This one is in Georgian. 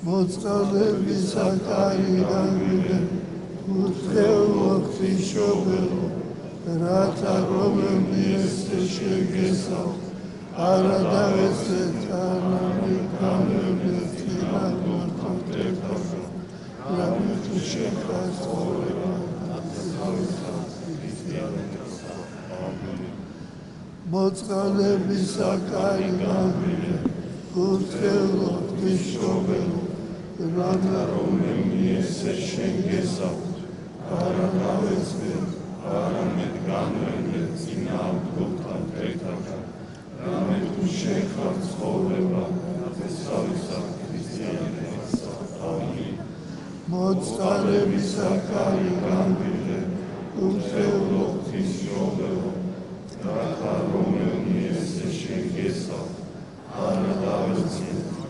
მოწყალებისა კარი გაგვიდე უთრეულო ღვთისმშობელო რათა რომელი ესე შეგესალ არა დავეცეთ არამედ გამევლეთ თირაგორთოთებასა რამე თუ შეხას ცხოვრება მოწყალებისა კარი გაგვიდე უთრეულო ღვთისმშობელო რათა რომელი ესე შეგესალ არა დავეცეთ არამედ გამევლეთ თირაგორთოთებასა რამე თუ შეხარ ცხოვრება დასავლისა ქრისტიანებისა ამინ მოწყალებისა კარი გაგვიდე უთრეულო ღვთისმშობელო რათა რომელი ესე შეგესალ არა დავეცეთ